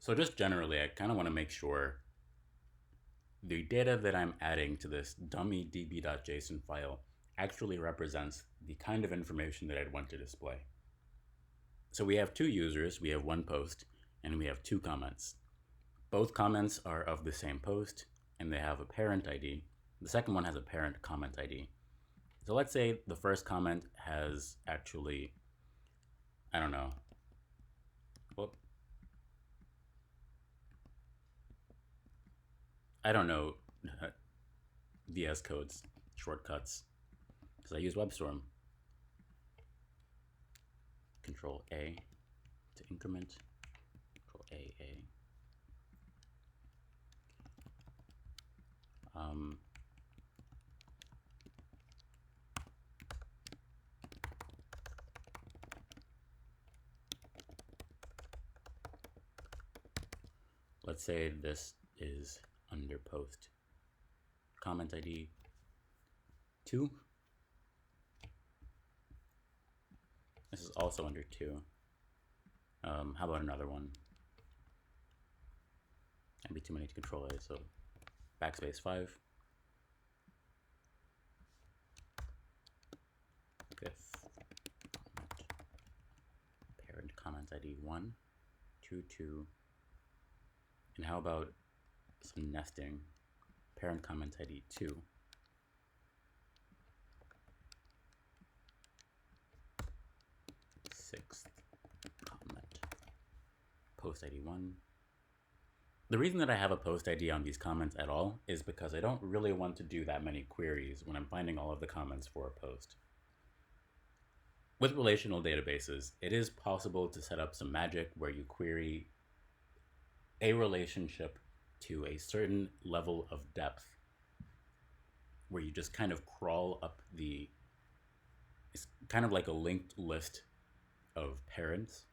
So just generally, I kind of want to make sure the data that I'm adding to this dummy db.json file actually represents the kind of information that I'd want to display. So we have two users, we have one post, and we have two comments. Both comments are of the same post, and they have a parent ID. The second one has a parent comment ID. So let's say the first comment has actually, I don't know, whoop, I don't know VS Code's shortcuts because I use WebStorm. Control A to increment, Control A. Um, let's say this is under post. Comment ID 2. This is also under 2. How about another one? That'd be too many to control A, so backspace 5. Fifth comment. Parent comment ID 1, 2, 2. And how about some nesting? Parent comment ID 2. Sixth comment. Post ID 1. The reason that I have a post ID on these comments at all is because I don't really want to do that many queries when I'm finding all of the comments for a post. With relational databases, it is possible to set up some magic where you query a relationship to a certain level of depth, where you just kind of crawl up it's kind of like a linked list of parents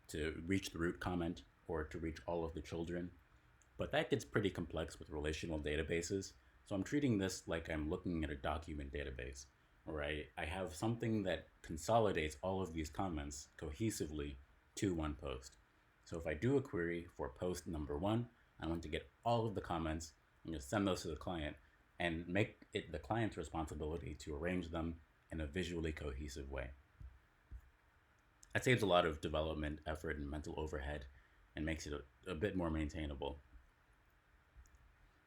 to reach the root comment or to reach all of the children. But that gets pretty complex with relational databases. So I'm treating this like I'm looking at a document database, where I have something that consolidates all of these comments cohesively to one post. So if I do a query for post number 1, I want to get all of the comments and just send those to the client and make it the client's responsibility to arrange them in a visually cohesive way. That saves a lot of development effort and mental overhead and makes it a bit more maintainable.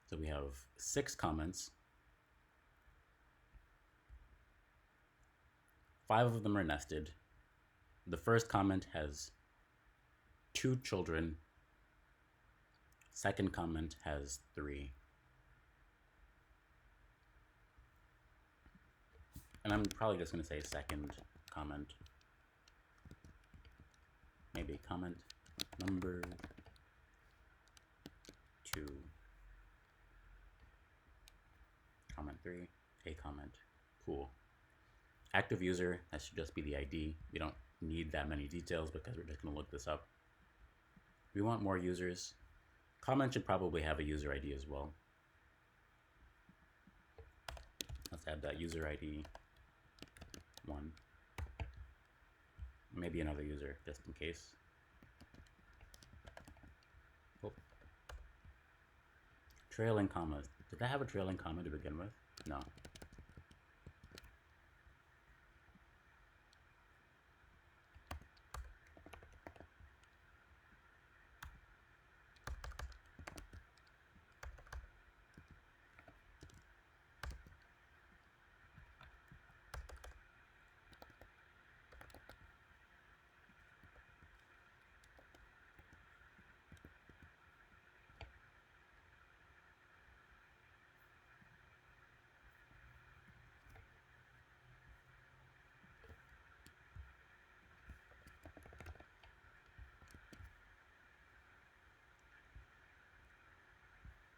So we have 6 comments. 5 of them are nested. The first comment has 2 children. Second comment has 3. And I'm probably just going to say second comment. Maybe comment number 2. Comment 3. A comment. Cool. Active user, that should just be the ID. We don't need that many details because we're just going to look this up. We want more users. Comment should probably have a user ID as well. Let's add that user ID 1. Maybe another user just in case. Oh. Trailing commas. Did I have a trailing comma to begin with? No.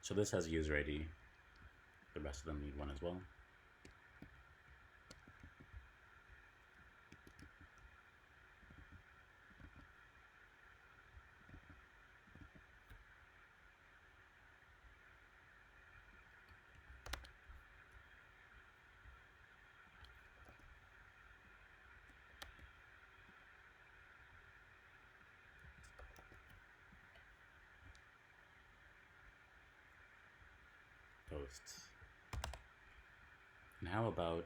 So this has a user ID. The rest of them need one as well. posts. And how about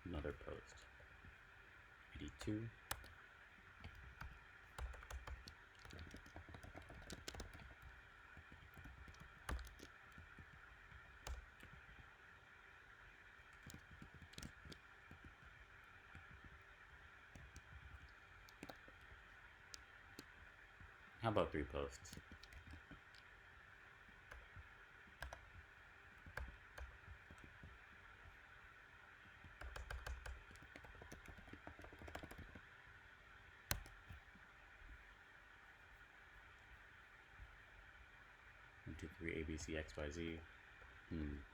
another post? ID 2. How about 3 posts? One, two, three, ABC, XYZ.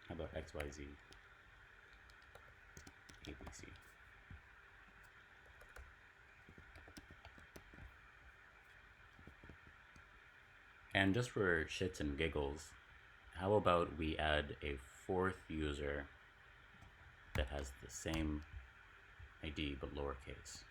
How about XYZ, ABC? And just for shits and giggles, how about we add a 4th user that has the same ID but lowercase?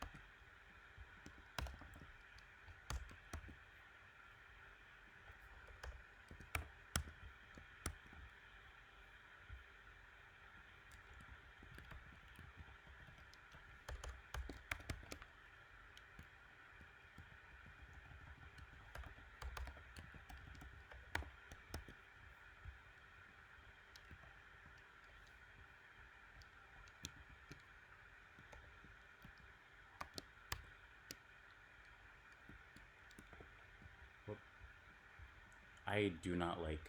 I do not like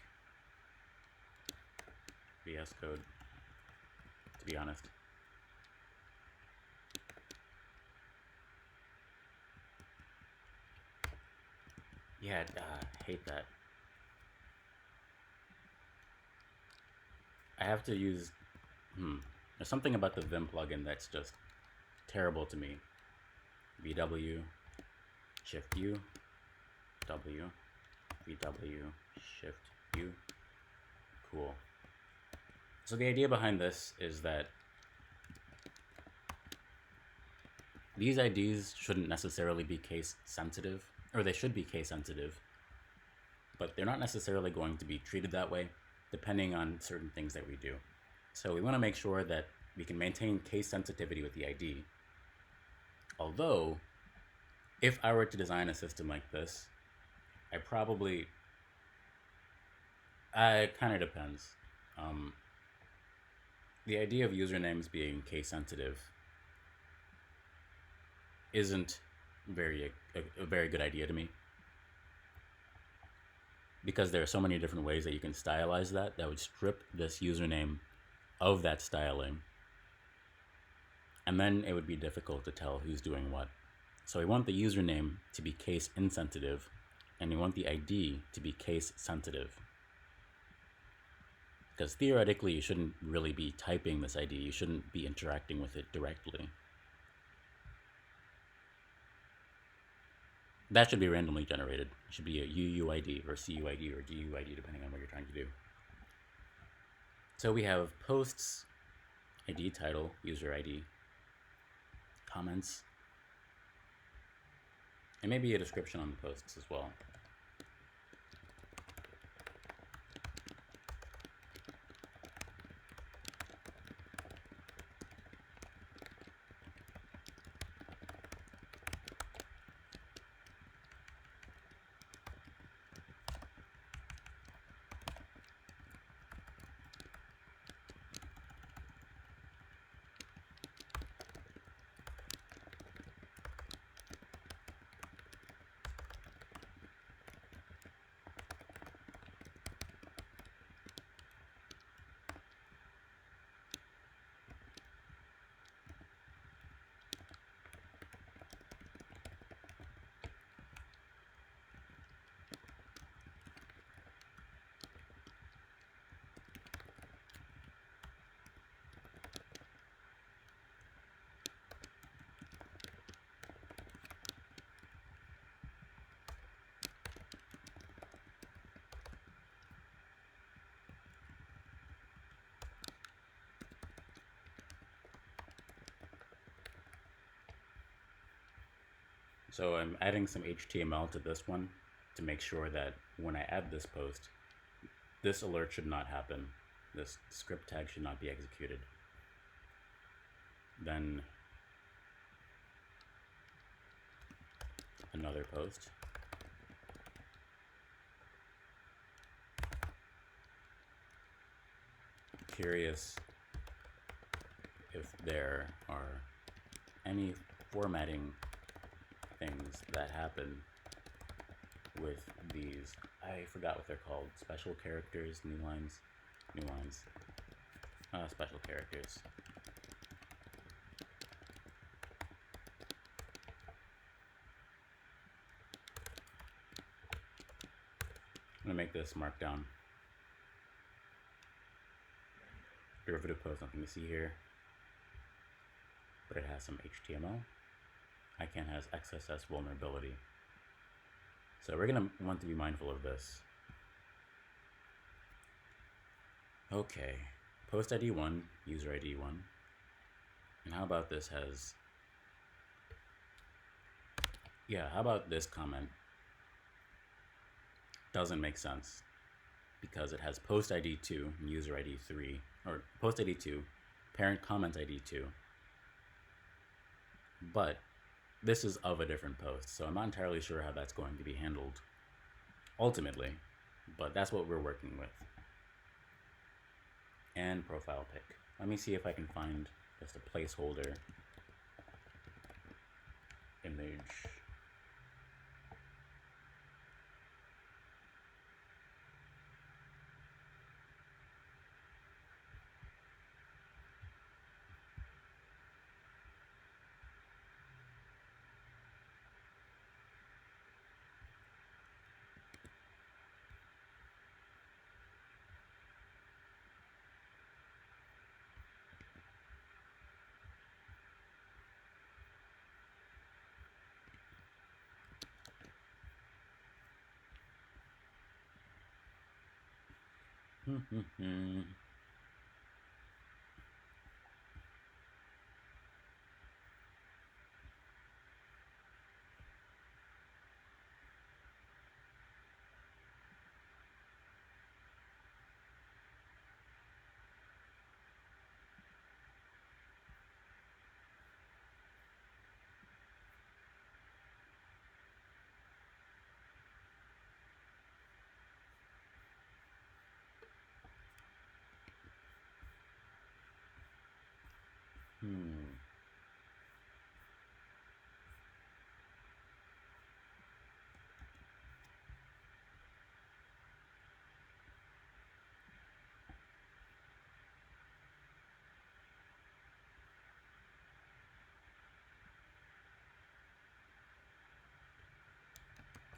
VS Code, to be honest. Yeah, hate that. I have to use, there's something about the Vim plugin that's just terrible to me. VW, Shift U, W, VW, Shift U. Cool. So the idea behind this is that these IDs shouldn't necessarily be case sensitive, or they should be case sensitive, but they're not necessarily going to be treated that way depending on certain things that we do. So we want to make sure that we can maintain case sensitivity with the ID. Although, if I were to design a system like this, it kind of depends. The idea of usernames being case sensitive isn't a very good idea to me, because there are so many different ways that you can stylize that would strip this username of that styling, and then it would be difficult to tell who's doing what. So we want the username to be case insensitive, and we want the ID to be case sensitive. Because theoretically, you shouldn't really be typing this ID. You shouldn't be interacting with it directly. That should be randomly generated. It should be a UUID or CUID or GUID, depending on what you're trying to do. So we have posts, ID title, user ID, comments, and maybe a description on the posts as well. So I'm adding some HTML to this one to make sure that when I add this post, this alert should not happen. This script tag should not be executed. Then another post. Curious if there are any formatting things that happen with these. I forgot what they're called. Special characters, new lines, special characters. I'm gonna make this markdown. Derivative post, nothing to see here, but it has some HTML. ICANN has XSS vulnerability. So we're gonna want to be mindful of this. Okay, post ID 1, user ID 1. And how about this has, how about this comment? Doesn't make sense because it has post ID 2 and user ID 3, or post ID 2, parent comment ID 2. But this is of a different post, so I'm not entirely sure how that's going to be handled ultimately, but that's what we're working with. And profile pic. Let me see if I can find just a placeholder image.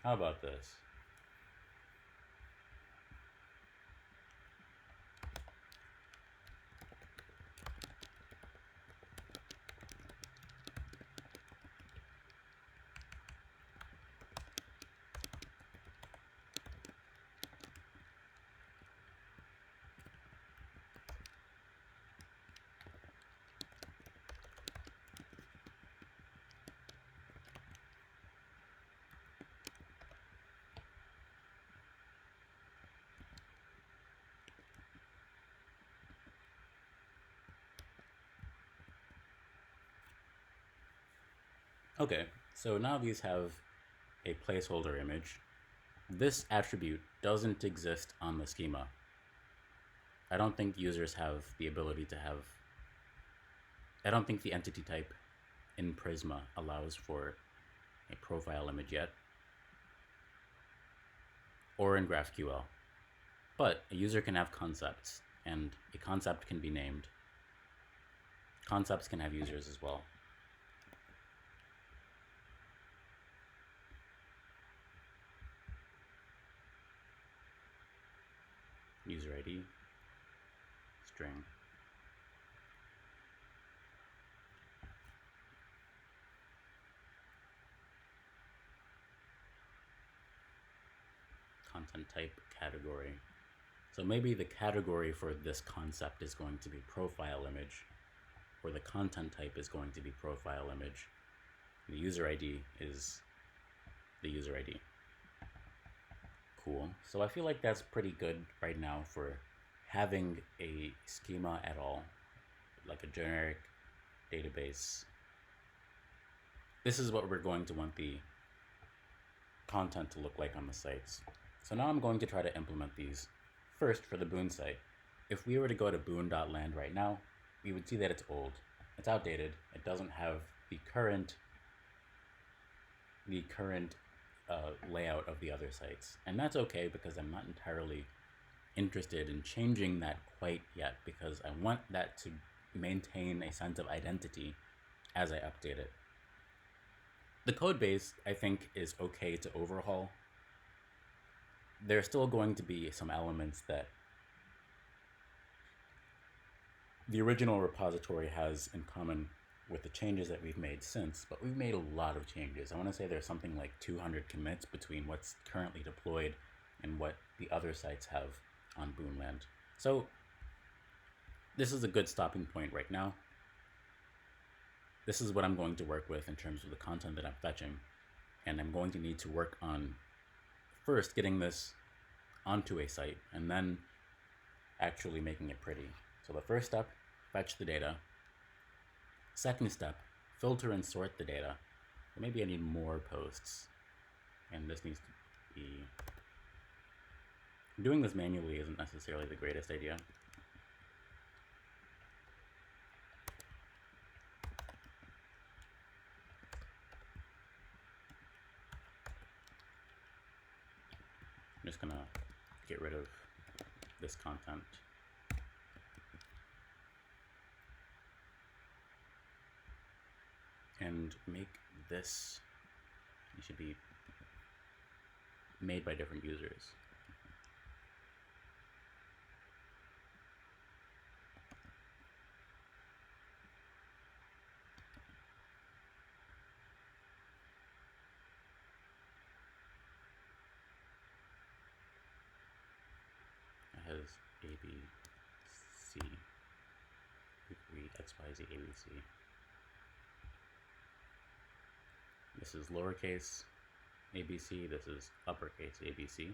How about this? Okay, so now these have a placeholder image. This attribute doesn't exist on the schema. I don't think users have the ability to have, I don't think the entity type in Prisma allows for a profile image yet, or in GraphQL. But a user can have concepts, and a concept can be named. Concepts can have users as well. User ID, string. Content type, category. So maybe the category for this concept is going to be profile image, or the content type is going to be profile image. The user ID is the user ID. cool. So I feel like that's pretty good right now for having a schema at all, like a generic database. This is what we're going to want the content to look like on the sites. So now I'm going to try to implement these. First, for the Boon site, if we were to go to boon.land right now, we would see that it's old. It's outdated. It doesn't have the current layout of the other sites. And that's okay because I'm not entirely interested in changing that quite yet because I want that to maintain a sense of identity as I update it. The code base, I think, is okay to overhaul. There's still going to be some elements that the original repository has in common with the changes that we've made since, but we've made a lot of changes. I want to say there's something like 200 commits between what's currently deployed and what the other sites have on Boonland. So this is a good stopping point right now. This is what I'm going to work with in terms of the content that I'm fetching. And I'm going to need to work on first getting this onto a site and then actually making it pretty. So the first step, fetch the data. Second step, filter and sort the data. But maybe I need more posts. And this needs to be... Doing this manually isn't necessarily the greatest idea. I'm just gonna get rid of this content. And make this, it should be made by different users. It has A, B, C. We can read X, Y, Z, A, B, C. This is lowercase ABC, this is uppercase ABC.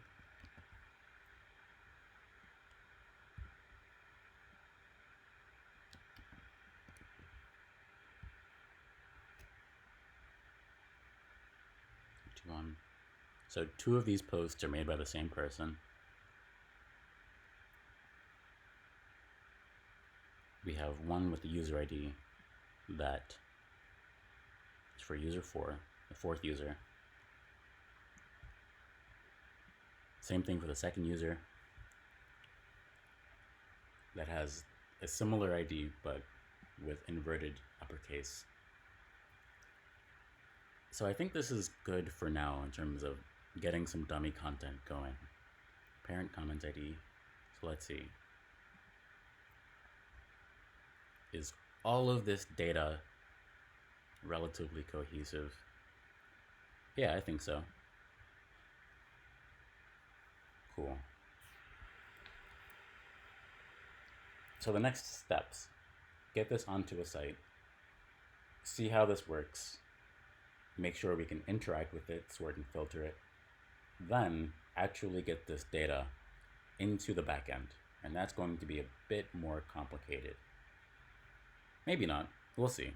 So two of these posts are made by the same person. We have one with the user ID that is for user 4, the fourth user. Same thing for the second user that has a similar ID but with inverted uppercase. So I think this is good for now in terms of getting some dummy content going. Parent comment ID, so let's see. Is all of this data relatively cohesive? Yeah, I think so. Cool. So the next steps, get this onto a site, see how this works, make sure we can interact with it, sort and filter it, then actually get this data into the backend. And that's going to be a bit more complicated. Maybe not, we'll see.